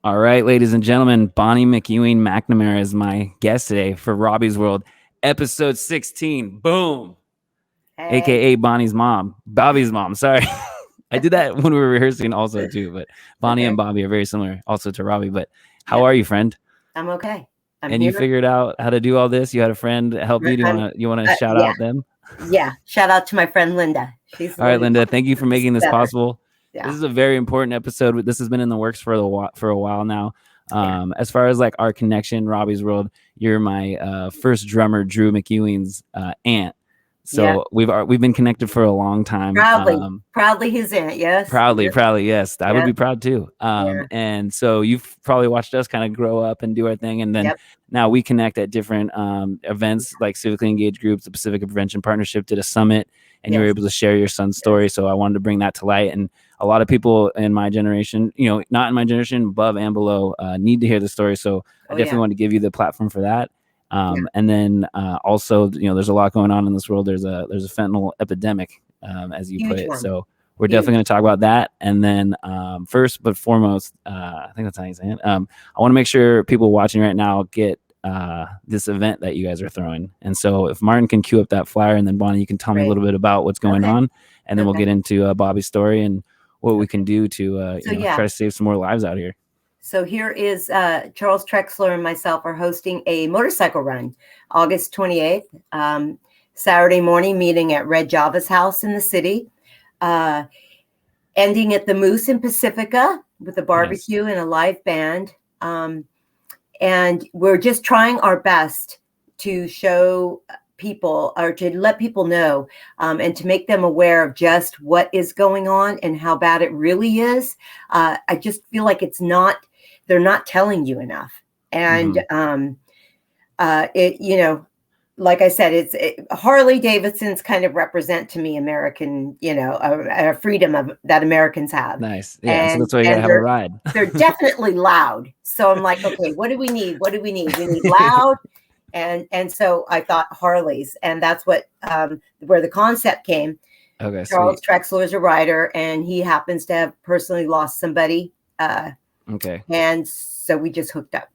All right, ladies and gentlemen, Bonnie McEwing McNamara is my guest today for Robby's World, episode 16. Boom. Hey. AKA Bonnie's mom, Bobby's mom. Sorry. I did that when we were rehearsing also too, but Bonnie and Bobby are very similar also to Robby. But how are you, friend? I'm okay. And here. You figured out how to do all this? You had a friend help you? Do you want to shout out them? Yeah. Shout out to my friend Linda. She's all right, Linda. Thank you for making this possible. Yeah. This is a very important episode. This has been in the works for a while now. As far as like our connection, Robby's World, you're my first drummer, Drew McEwing's aunt. So we've been connected for a long time. Proudly his aunt, yes. Proudly, yes. I would be proud too. And so you've probably watched us kind of grow up and do our thing, and then now we connect at different events like civically engaged groups. The Pacific Prevention Partnership did a summit, and you were able to share your son's story. So I wanted to bring that to light, and a lot of people in my generation, not in my generation, above and below, need to hear the story. So I definitely want to give you the platform for that. And then also, there's a lot going on in this world. There's a fentanyl epidemic, as you put it. So we're definitely going to talk about that. And then first but foremost, I think that's how you say it. I want to make sure people watching right now get this event that you guys are throwing. And so if Martin can cue up that flyer, and then Bonnie, you can tell me a little bit about what's going on, and then we'll get into Bobby's story and what we can do to try to save some more lives out here. So here is Charles Trexler and myself are hosting a motorcycle run, August 28th, Saturday morning, meeting at Red Java's house in the city, ending at the Moose in Pacifica with a barbecue and a live band. And we're just trying our best to show people, or to let people know, and to make them aware of just what is going on and how bad it really is. I just feel like they're not telling you enough. And like I said, Harley Davidsons kind of represent to me American, a freedom that Americans have. Nice. Yeah. So that's why you gotta have a ride. They're definitely loud. So I'm like, okay, what do we need? We need loud. And so I thought Harleys, and that's what where the concept came. Okay. Charles Trexler is a writer, and he happens to have personally lost somebody. Okay. And so we just hooked up.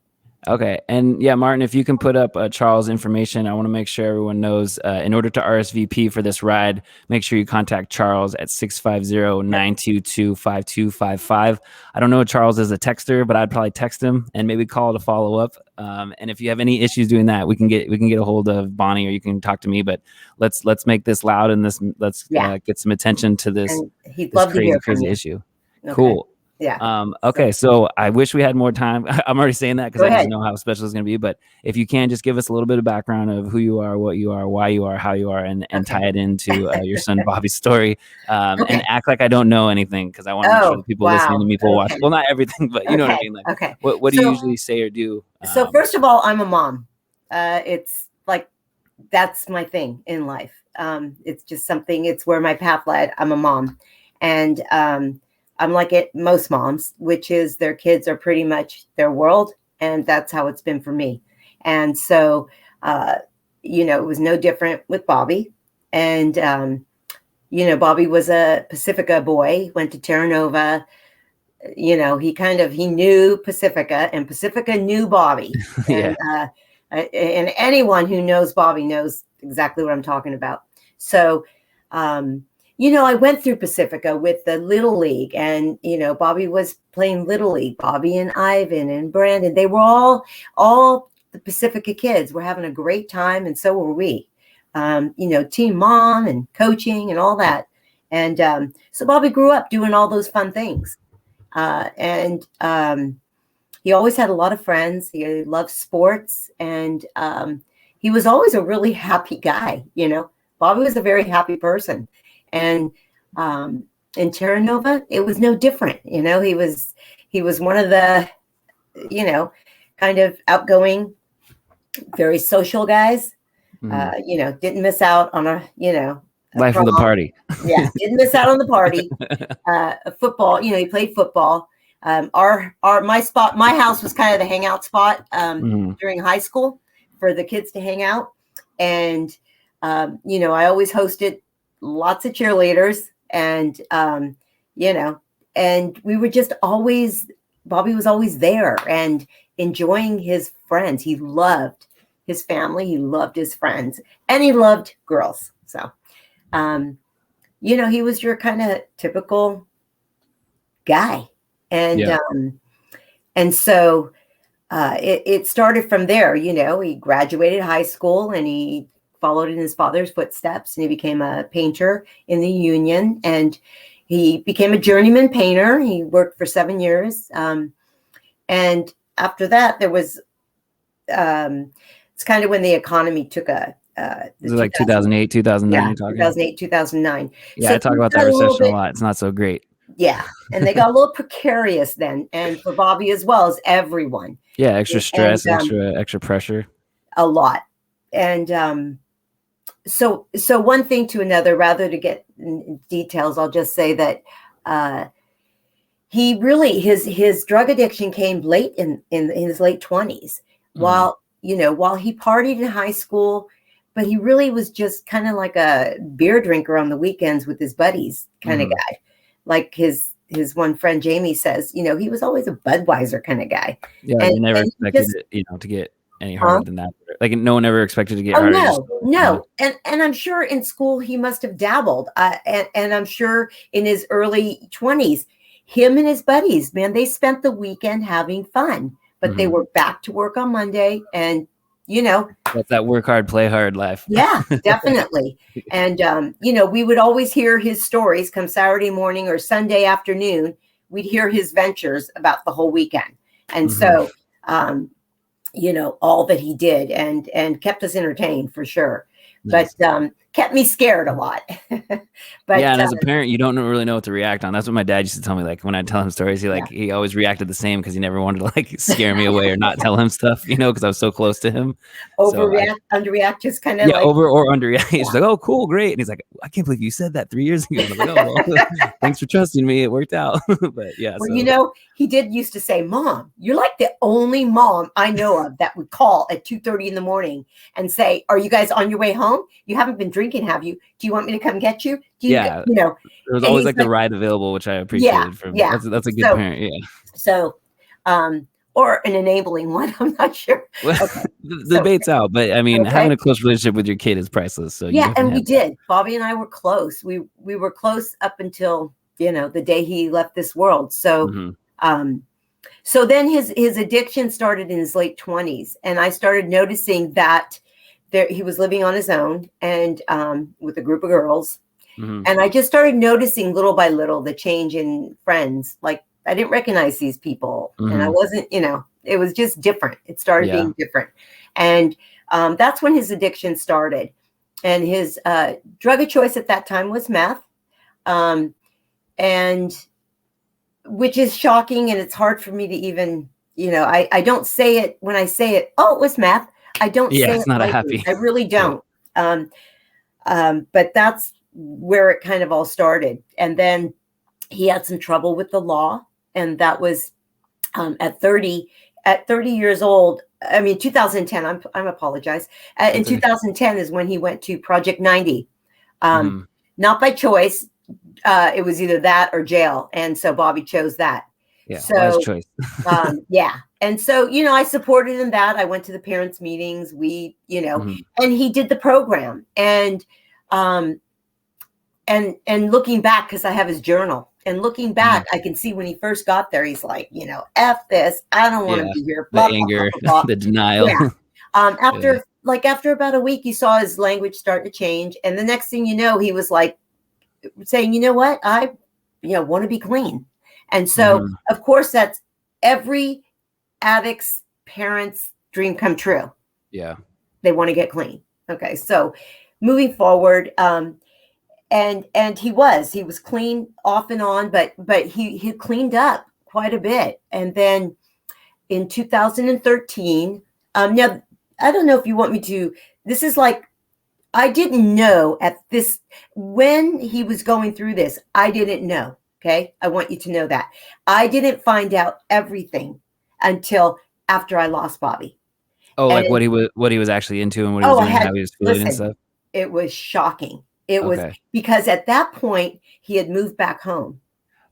Okay. And yeah, Martin, if you can put up Charles' information, I want to make sure everyone knows, in order to RSVP for this ride, make sure you contact Charles at 650-922-5255. I don't know if Charles is a texter, but I'd probably text him and maybe call to follow up. And if you have any issues doing that, we can get a hold of Bonnie, or you can talk to me, but let's make this loud, and let's get some attention to this crazy issue. Okay. Cool. Yeah. Okay. So I wish we had more time. I'm already saying that because I just know how special it's going to be. But if you can, just give us a little bit of background of who you are, what you are, why you are, how you are, and tie it into your son Bobby's story. And act like I don't know anything, because I want to make sure the people listening to me will watch. Well, not everything, but you know what I mean. Like, what do you usually say or do? So first of all, I'm a mom. It's like that's my thing in life. It's just something. It's where my path led. I'm a mom, and I'm like most moms, which is their kids are pretty much their world. And that's how it's been for me. And so, it was no different with Bobby. And, Bobby was a Pacifica boy, went to Terra Nova. He knew Pacifica, and Pacifica knew Bobby. And anyone who knows Bobby knows exactly what I'm talking about. So, I went through Pacifica with the Little League, and, Bobby was playing Little League. Bobby and Ivan and Brandon, they were all the Pacifica kids were having a great time. And so were we, team mom and coaching and all that. And so Bobby grew up doing all those fun things. And he always had a lot of friends. He loved sports, and he was always a really happy guy. Bobby was a very happy person. And in Terra Nova, it was no different. He was one of the, kind of outgoing, very social guys. Didn't miss out on a life of the party. Yeah, didn't miss out on the party. Football, he played football. My house was kind of the hangout spot during high school for the kids to hang out. And I always hosted lots of cheerleaders, and and we were just always Bobby was always there and enjoying his friends. He loved his family. He loved his friends, and he loved girls. So, he was your kind of typical guy. And so it started from there. He graduated high school and he followed in his father's footsteps, and he became a painter in the union, and he became a journeyman painter. He worked for 7 years. And after that, there was, it's kind of when the economy took a, was it like 2008, 2009? Yeah, 2008, 2009. Yeah, so I talk about that recession a lot. It's not so great. Yeah, and they got a little precarious then, and for Bobby as well as everyone. Yeah, extra stress, extra pressure. A lot. And so one thing to another, rather to get in details, I'll just say that he really, his drug addiction came late in his late 20s, while he partied in high school, but he really was just kind of like a beer drinker on the weekends with his buddies kind of guy. Like his one friend Jamie says, he was always a Budweiser kind of guy. Yeah, and he never expected it, to get any harder than that. Like no one ever expected to get harder. No. And I'm sure in school he must have dabbled. And I'm sure in his early 20s, him and his buddies, man, they spent the weekend having fun, but they were back to work on Monday, and that's that work hard, play hard life. Yeah, definitely. And we would always hear his stories come Saturday morning or Sunday afternoon. We'd hear his ventures about the whole weekend. And so all that he did and kept us entertained for sure. Nice. But kept me scared a lot. But yeah, and as a parent, you don't really know what to react on. That's what my dad used to tell me. Like when I tell him stories, he always reacted the same because he never wanted to scare me away or not tell him stuff, because I was so close to him. Overreact, underreact, just kind of over or underreact. He's like, "Oh, cool, great," and he's like, "I can't believe you said that 3 years ago." And I'm like, "Oh, well, thanks for trusting me. It worked out." But yeah, well, he did used to say, "Mom, you're like the only mom I know of that would call at 2:30 in the morning and say, 'Are you guys on your way home? You haven't been drinking, have you? Do you want me to come get you?'" There was always the ride available, which I appreciated. That's a good parent. Yeah. So, or an enabling one. I'm not sure. Okay. The debate's out, but I mean, having a close relationship with your kid is priceless. So and we did. Bobby and I were close. We were close up until the day he left this world. So, so then his addiction started in his late 20s, and I started noticing that he was living on his own and with a group of girls. And I just started noticing little by little the change in friends. Like I didn't recognize these people, and I wasn't, it was just different. It started being different. And that's when his addiction started. And his drug of choice at that time was meth. And which is shocking. And it's hard for me to even, I don't say it when I say it. Oh, it was meth. I don't say it's not a happy. I really don't. But that's where it kind of all started. And then he had some trouble with the law. And that was at 30 years old. I mean, 2010, I'm apologize. In 2010 is when he went to Project 90. Not by choice. It was either that or jail. And so Bobby chose that. Yeah. So, choice. And so, I supported him that. I went to the parents' meetings. We, and he did the program. And looking back, because I have his journal, and looking back, I can see when he first got there, he's like, F this. I don't want to be here. Blah, the anger, blah, blah, blah. The denial. Yeah. After about a week, you saw his language start to change. And the next thing you know, he was like saying, you know what? I, want to be clean. And so, of course, that's every addict's parents' dream come true. Yeah. They want to get clean. Okay. So moving forward, and he was clean off and on, but he cleaned up quite a bit. And then in 2013, now I don't know if you want me to, this is like, I didn't know when he was going through this, I didn't know. Okay. I want you to know that I didn't find out everything until after I lost Bobby. Oh, and what he was actually into and what he was doing, how he was feeling and stuff. It was shocking. It was because at that point he had moved back home.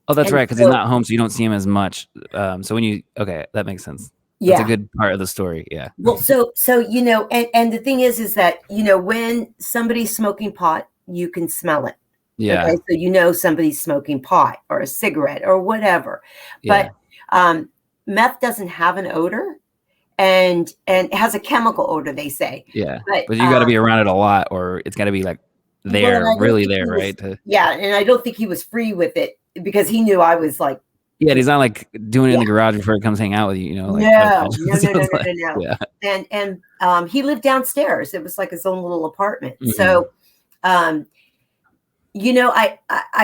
Oh, that's right, because he's not home, so you don't see him as much. So when that makes sense. Yeah. That's a good part of the story. Yeah. Well, so and the thing is that, when somebody's smoking pot, you can smell it. Yeah. Okay, so somebody's smoking pot or a cigarette or whatever. Yeah. But meth doesn't have an odor, and it has a chemical odor, they say. Yeah. But you got to be around it a lot, or it's got to be like there, really there, right? Yeah, and I don't think he was free with it because he knew I was like. Yeah, he's not like doing it in the garage before he comes hang out with you, like. No. Yeah. And he lived downstairs. It was like his own little apartment. Mm-hmm. So, I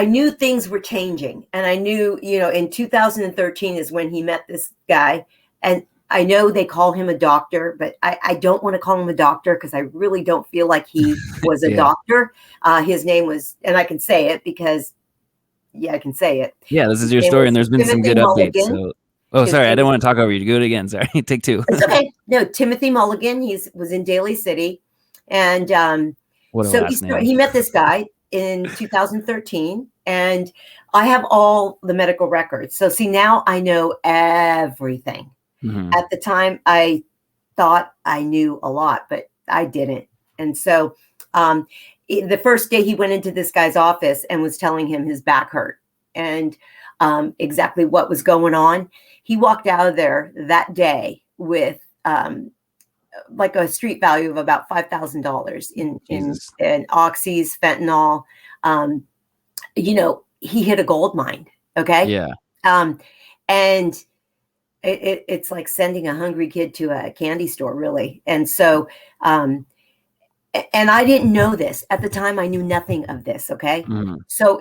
knew things were changing, and I knew, in 2013 is when he met this guy, and I know they call him a doctor, but I don't want to call him a doctor because I really don't feel like he was a doctor. His name was, and I can say it because. Yeah, I can say it. Yeah, this is your story, and there's been some good updates. So. Oh, sorry, I didn't want to talk over you. Do it again. Sorry, take two. It's okay. No, Timothy Mulligan. Was in Daly City, and so he met this guy in 2013, and I have all the medical records. So see, now I know everything. Mm-hmm. At the time, I thought I knew a lot, but I didn't, and so. The first day he went into this guy's office and was telling him his back hurt and exactly what was going on. He walked out of there that day with like a street value of about $5,000 in oxys, fentanyl. He hit a gold mine. Okay. Yeah. And it's like sending a hungry kid to a candy store, really. And so, and I didn't know this at the time. I knew nothing of this. Okay. Mm-hmm. So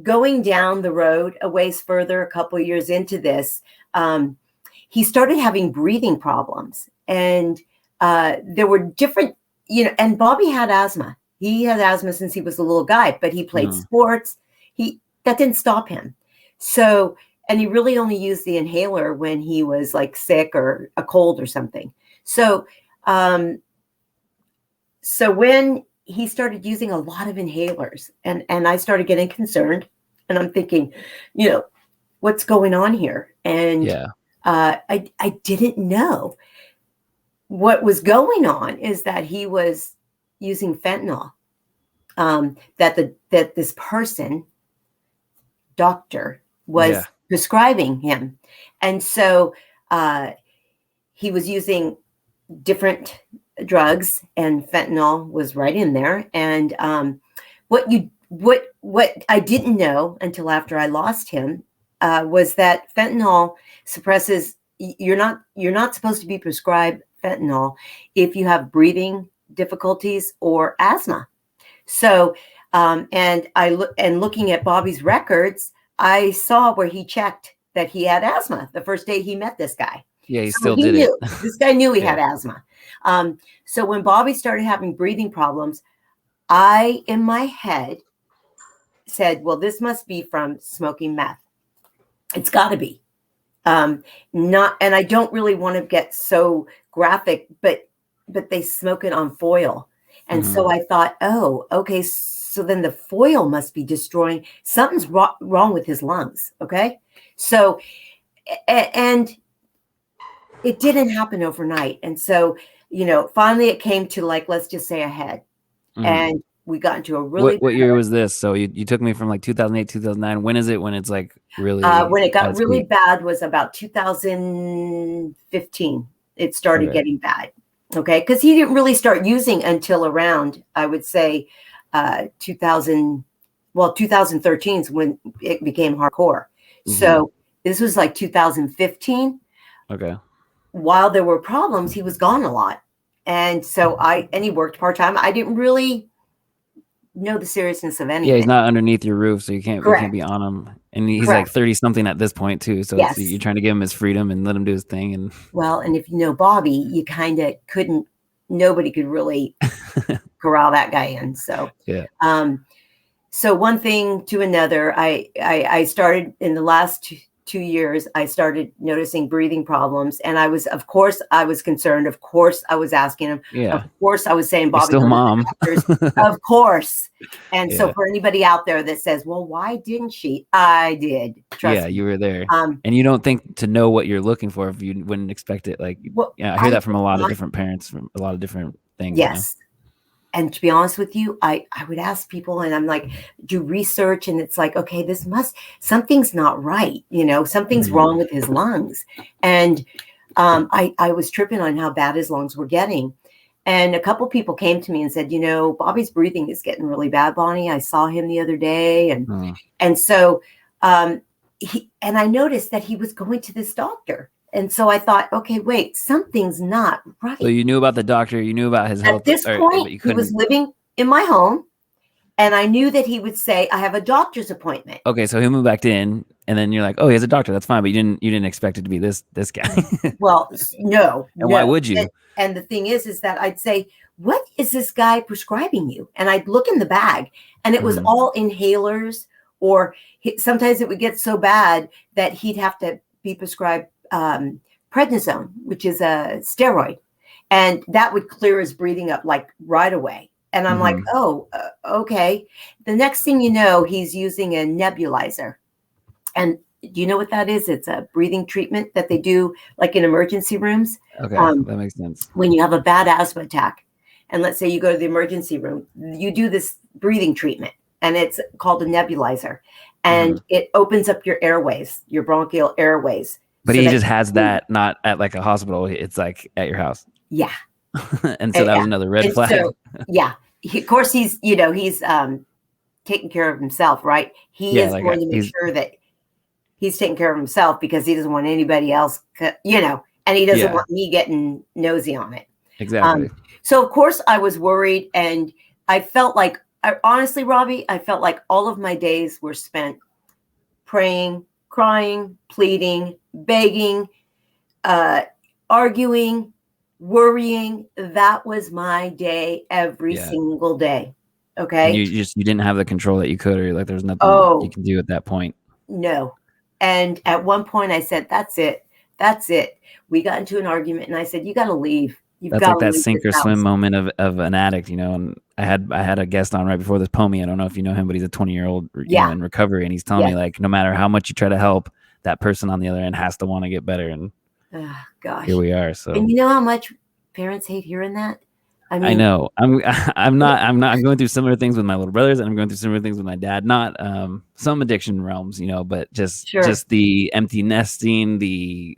going down the road a ways further, a couple of years into this, he started having breathing problems, and there were different, and Bobby had asthma. He had asthma since he was a little guy, but he played sports. That didn't stop him. So, and he really only used the inhaler when he was like sick or a cold or something. So, So when he started using a lot of inhalers, and I started getting concerned, and I'm thinking, what's going on here? And I didn't know what was going on is that he was using fentanyl, that this person, doctor, was prescribing him. And so he was using different drugs, and fentanyl was right in there. And what I didn't know until after I lost him was that fentanyl suppresses. You're not supposed to be prescribed fentanyl if you have breathing difficulties or asthma. So, looking at Bobby's records, I saw where he checked that he had asthma the first day he met this guy. Yeah, he still did it. This guy knew he had asthma. So when Bobby started having breathing problems, I, in my head, said, well, this must be from smoking meth. It's got to be. And I don't really want to get so graphic, but they smoke it on foil. And so I thought, oh, okay, so then the foil must be destroying. Something's wrong with his lungs, okay? So, and it didn't happen overnight. And so, finally it came to, like, let's just say a head. And we got into a really what year was this? So you took me from like 2008, 2009. When is it when it's like really when it got really bad was about 2015. It started getting bad. Okay. Because he didn't really start using until around, I would say, 2013 is when it became hardcore. So this was like 2015. Okay. While there were problems, he was gone a lot. And so he worked part-time. I didn't really know the seriousness of anything. Yeah, he's not underneath your roof, so you can't be on him. And he's like 30 something at this point too. So you're trying to give him his freedom and let him do his thing. And and if you know Bobby, you kind of nobody could really corral that guy in. So so one thing to another, I started in the last 2 years, I started noticing breathing problems. And of course, I was concerned. Of course, I was asking him. Yeah. Of course, I was saying, Bobby, still mom. Of course. And so for anybody out there that says, well, why didn't she? I did. Trust me. You were there. And you don't think to know what you're looking for if you wouldn't expect it. Like, I hear that from a lot of different parents, from a lot of different things. Yes. And to be honest with you, I would ask people, and I'm like, do research. And it's like, okay, something's not right. Something's wrong with his lungs. And I was tripping on how bad his lungs were getting. And a couple people came to me and said, Bobby's breathing is getting really bad, Bonnie. I saw him the other day. And so and I noticed that he was going to this doctor. And so I thought, okay, wait, something's not right. So you knew about the doctor, you knew about his health. At this point, he was living in my home, and I knew that he would say, I have a doctor's appointment. Okay, so he moved back in, and then you're like, oh, he has a doctor, that's fine, but you didn't expect it to be this guy. Well, no. And why would you? And the thing is that I'd say, what is this guy prescribing you? And I'd look in the bag, and it was all inhalers, or sometimes it would get so bad that he'd have to be prescribed prednisone, which is a steroid, and that would clear his breathing up like right away. And I'm like, oh, okay. The next thing you know, he's using a nebulizer. And do you know what that is? It's a breathing treatment that they do like in emergency rooms. Okay, that makes sense. When you have a bad asthma attack, and let's say you go to the emergency room, you do this breathing treatment, and it's called a nebulizer, and it opens up your airways, your bronchial airways. But he just has that not at like a hospital. It's like at your house. Yeah. And so that was another red flag. So, of course, he's taking care of himself, right? He is going to make sure that he's taking care of himself, because he doesn't want anybody else, and he doesn't want me getting nosy on it. Exactly. So of course I was worried, and I felt like, honestly, Robby, I felt like all of my days were spent praying, crying, pleading, begging, arguing, worrying. That was my day every single day. Okay. And you didn't have the control that you could, or like there's nothing you can do at that point. No. And at one point I said, that's it. That's it. We got into an argument, and I said, you got to leave. That's like that sink or swim moment of an addict, and I had a guest on right before this, Pomey. I don't know if you know him, but he's a 20-year-old in recovery, and he's telling me, like, no matter how much you try to help, that person on the other end has to want to get better. And here we are. So, and you know how much parents hate hearing that? I mean, I know. I'm going through similar things with my little brothers, and I'm going through similar things with my dad. Not some addiction realms, but just the empty nesting, the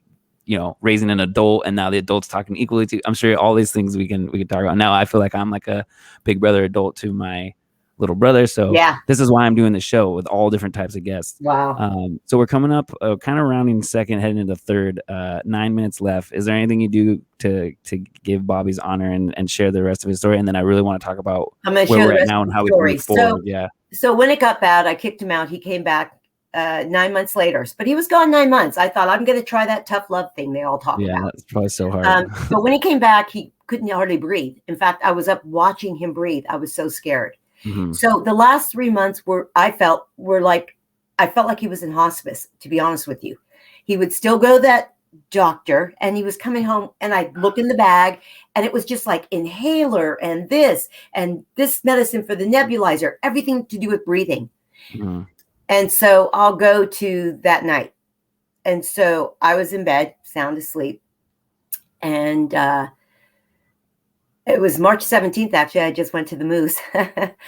raising an adult, and now the adult's talking equally to. I'm sure all these things we can talk about. Now I feel like I'm like a big brother adult to my little brother. So this is why I'm doing the show with all different types of guests. Wow. So we're coming up, kind of rounding second, heading into third. 9 minutes left. Is there anything you do to give Bobby's honor and share the rest of his story? And then I really want to talk about where we're at now and how we can move forward. So when it got bad, I kicked him out. He came back 9 months later, but he was gone 9 months. I thought, I'm going to try that tough love thing they all talk about. Yeah, that's probably so hard. But when he came back, he couldn't hardly breathe. In fact, I was up watching him breathe. I was so scared. So the last 3 months I felt like he was in hospice, to be honest with you. He would still go to that doctor, and he was coming home, and I'd look in the bag, and it was just like inhaler and this medicine for the nebulizer, everything to do with breathing. And so I'll go to that night. And so I was in bed, sound asleep. And it was March 17th, actually. I just went to the Moose.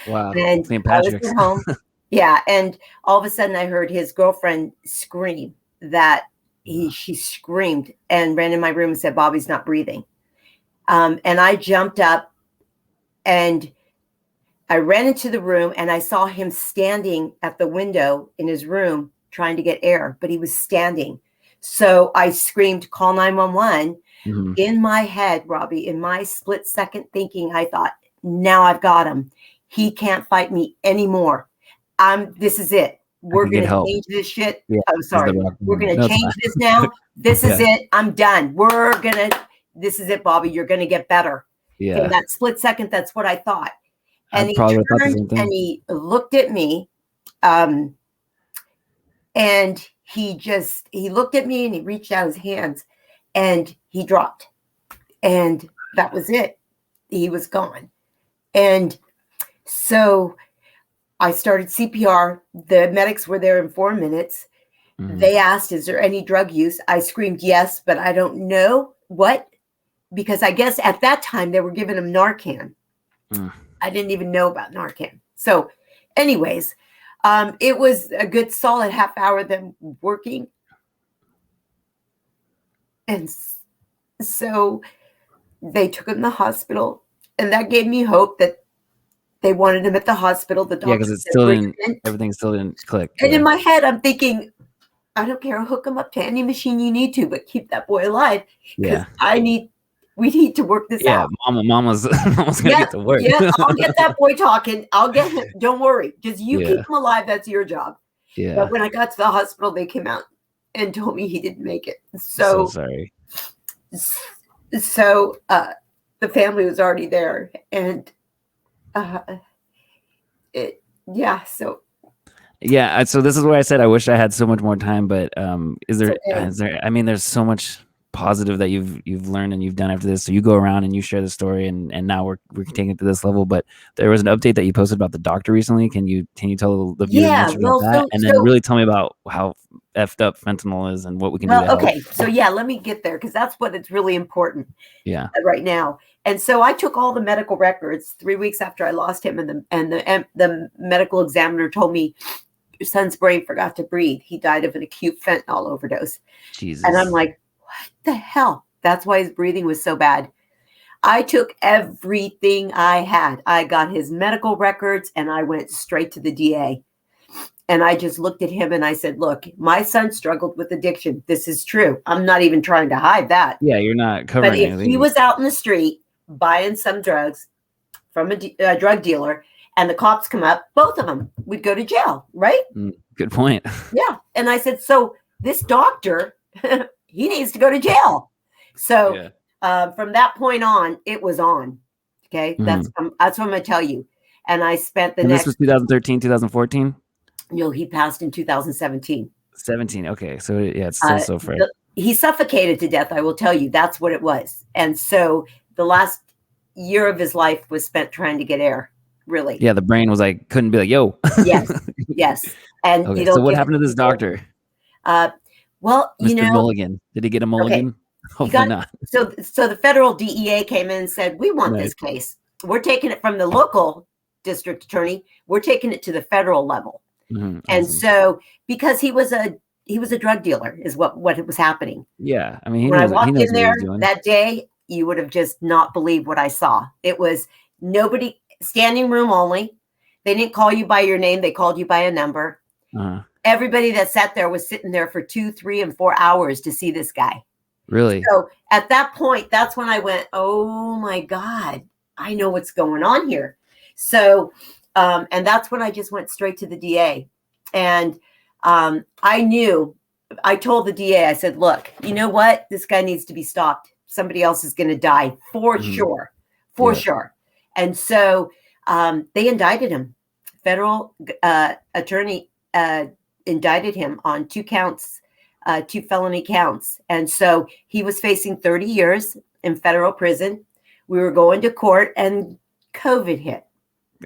Wow. And St. I was Patrick's. at home. Yeah. And all of a sudden I heard his girlfriend scream that she screamed and ran in my room and said, Bobby's not breathing. And I jumped up, and I ran into the room, and I saw him standing at the window in his room trying to get air, but he was standing. So I screamed, call 911. In my head, Robby, in my split second thinking, I thought, now I've got him. He can't fight me anymore. This is it. We're going to change this shit. Yeah, I'm sorry. We're going to change this now. This is it. I'm done. This is it, Bobby. You're going to get better. Yeah. In that split second, that's what I thought. And he probably thought the same turned thing. and he looked at me, and he looked at me and he reached out his hands and he dropped. And that was it. He was gone. And so I started CPR. The medics were there in 4 minutes. They asked, is there any drug use? I screamed yes, but I don't know what, because I guess at that time they were giving him Narcan. I didn't even know about Narcan. So anyways, it was a good solid half hour them working. And so they took him to the hospital, and that gave me hope that they wanted him at the hospital. The doctor, because everything still didn't click. And in my head, I'm thinking, I don't care, hook him up to any machine you need to, but keep that boy alive. Yeah. We need to work this out. Mama's gonna get to work. Yeah, I'll get that boy talking. I'll get him. Don't worry. Just you keep him alive. That's your job. Yeah. But when I got to the hospital, they came out and told me he didn't make it. So sorry. So the family was already there, and so this is where I said I wish I had so much more time, but is there I mean, there's so much positive that you've learned and you've done after this. So you go around and you share the story, and now we're taking it to this level. But there was an update that you posted about the doctor recently. Can you tell the viewers about that, and then really tell me about how effed up fentanyl is and what we can do to help? Okay, so let me get there, because that's what it's really important right now. And so I took all the medical records 3 weeks after I lost him, and the medical examiner told me, your son's brain forgot to breathe. He died of an acute fentanyl overdose. Jesus. And I'm like, what the hell? That's why his breathing was so bad. I took everything I had. I got his medical records, and I went straight to the DA. And I just looked at him and I said, look, my son struggled with addiction. This is true. I'm not even trying to hide that. Yeah, you're not covering anything. But if he was out in the street buying some drugs from a drug dealer, and the cops come up, both of them would go to jail, right? Good point. Yeah. And I said, so this doctor, he needs to go to jail. So from that point on, it was on. Okay. That's what I'm going to tell you. And I spent this was 2013, 2014? No, he passed in 2017. 17. Okay. So it's still so fresh. He suffocated to death. I will tell you, that's what it was. And so the last year of his life was spent trying to get air. Really? Yeah, the brain was like, couldn't be like, yo. Yes. And okay, so what happened to this doctor? Well, Mr. Mulligan. Did he get a mulligan? Okay. Hopefully not. So the federal DEA came in and said, we want this case. We're taking it from the local district attorney. We're taking it to the federal level. And so because he was a drug dealer is what was happening. Yeah. I mean, when I walked in there that day, you would have just not believed what I saw. It was nobody, standing room only. They didn't call you by your name. They called you by a number. Everybody that sat there was sitting there for 2, 3, and 4 hours to see this guy. Really? So at that point, that's when I went, oh my God, I know what's going on here. So, and that's when I just went straight to the DA. And I told the DA, I said, look, you know what? This guy needs to be stopped. Somebody else is going to die for sure. For sure. And so they indicted him. Federal attorney indicted him on 2 counts, 2 felony counts. And so he was facing 30 years in federal prison. We were going to court and COVID hit.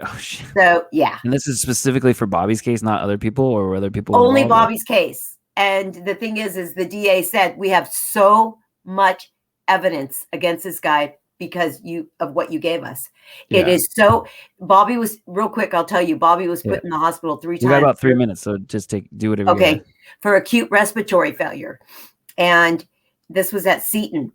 Oh, shit. So, yeah. And this is specifically for Bobby's case, not other people, or were other people only involved? Bobby's case. And the thing is the DA said, we have so much evidence against this guy because of what you gave us. Yeah. It is so. Bobby was, real quick, I'll tell you, Bobby was put in the hospital 3 times. You got about 3 minutes, so just do whatever you got. For acute respiratory failure. And this was at Seton.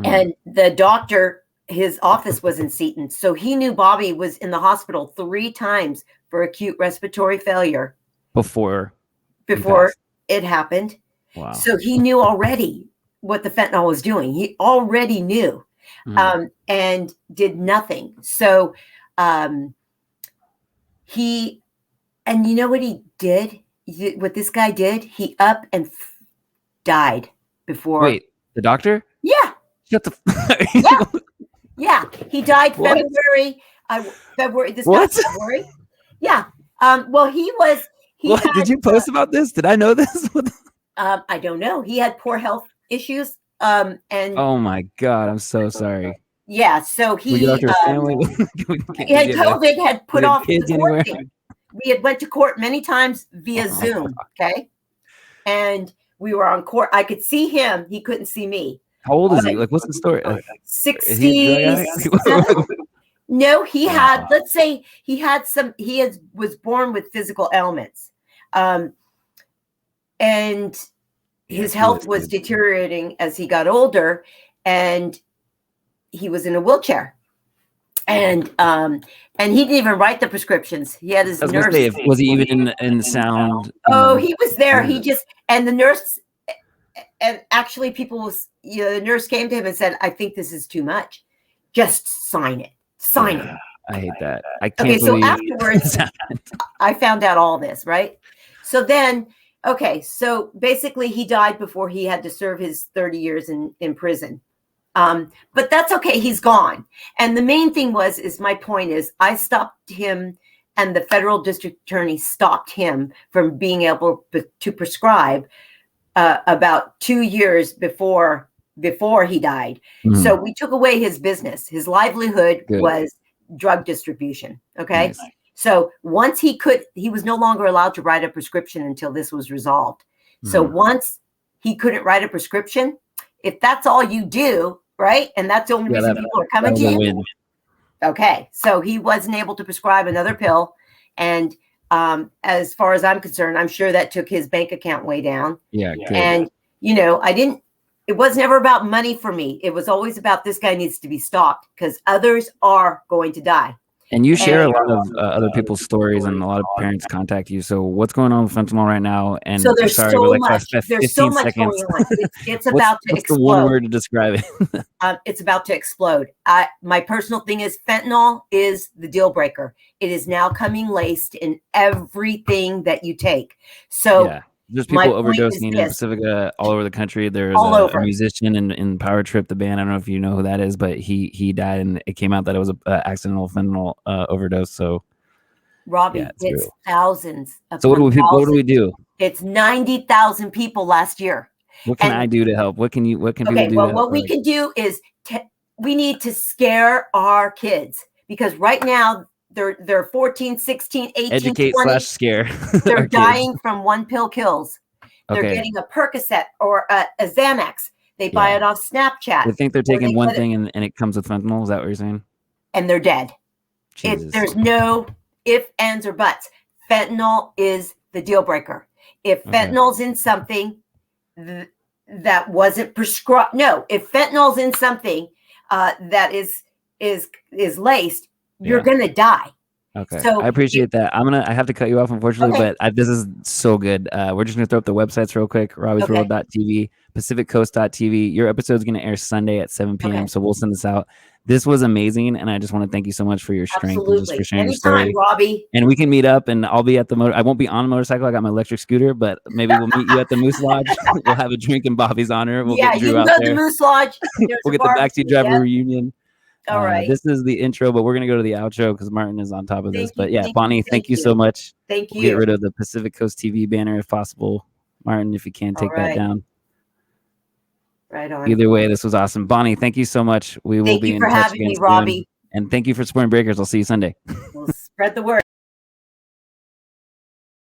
And the doctor, his office was in Seton. So he knew Bobby was in the hospital 3 times for acute respiratory failure. Before it happened. Wow. So he knew already what the fentanyl was doing. He already knew. And did nothing. So you know what he did? What this guy did? He up and died before. Wait, the doctor? Yeah. Shut the. Yeah. He died February. This past February. Yeah. Well, he What did you post about this? Did I know this? I don't know. He had poor health issues. And oh my God, I'm so sorry. Yeah, so he had COVID had put off the court thing. We had went to court many times via Zoom. Okay, and we were on court. I could see him. He couldn't see me. How old is he? Like, what's the story? 60. No, he had. Let's say he had some. Was born with physical ailments, and his health was deteriorating as he got older, and he was in a wheelchair. And he didn't even write the prescriptions. He had his nurse. Was he even in the sound? Oh, he was there. He just, and the nurse, and actually the nurse came to him and said, I think this is too much. Just sign it. Sign it. I hate that. I can't believe. So afterwards, I found out all this, right? So then, so basically he died before he had to serve his 30 years in prison. But that's okay. He's gone. And the main thing my point is I stopped him, and the federal district attorney stopped him from being able to prescribe about 2 years before he died. Mm-hmm. So we took away his business. His livelihood was drug distribution. Okay. Nice. So once he was no longer allowed to write a prescription until this was resolved. Mm-hmm. So once he couldn't write a prescription, if that's all you do, right? And that's the only reason people are coming to you. Okay. So he wasn't able to prescribe another pill. And as far as I'm concerned, I'm sure that took his bank account way down. Yeah. Good. And, it was never about money for me. It was always about this guy needs to be stopped because others are going to die. And you share a lot of other people's stories, and a lot of parents contact you. So what's going on with fentanyl right now? And so there's so much. There's so much going on. It's about to explode. What's the one word to describe it? It's about to explode. My personal thing is fentanyl is the deal breaker. It is now coming laced in everything that you take. So. Yeah. There's people overdosing in Pacifica all over the country. There's a musician in Power Trip, the band. I don't know if you know who that is, but he died, and it came out that it was an accidental fentanyl overdose. So, Robby, it's thousands. So what do we do? It's 90,000 people last year. What can I do to help? What can people do? Well, what we can do is we need to scare our kids because right now. They're 14, 16, 18, Educate 20. / scare. They're dying from one pill kills. They're getting a Percocet or a Xanax. They buy it off Snapchat. They think they're taking one thing and it comes with fentanyl. Is that what you're saying? And they're dead. There's no ifs, ands, or buts. Fentanyl is the deal breaker. If fentanyl's in something that wasn't prescribed, if fentanyl's in something that is laced, you're going to die. Okay. So I appreciate that. I have to cut you off, unfortunately, but this is so good. We're just going to throw up the websites real quick. RobbysWorld.tv, PacificCoast.tv. Your episode is going to air Sunday at 7 p.m. So we'll send this out. This was amazing. And I just want to thank you so much for your strength and just for sharing your story. Robby. And we can meet up, and I'll be at I won't be on a motorcycle. I got my electric scooter, but maybe we'll meet you at the Moose Lodge. We'll have a drink in Bobby's honor. We'll get Drew you can go to the Moose Lodge. We'll get the backseat driver reunion. All right. This is the intro, but we're going to go to the outro because Martin is on top of this. But Bonnie, thank you so much. Thank you. We'll get rid of the Pacific Coast TV banner if possible. Martin, if you can, take that down. Right on. Either way, this was awesome. Bonnie, thank you so much. We will be in touch again soon. Thank you for having me, Robby. And thank you for supporting Breakers. I'll see you Sunday. We'll spread the word.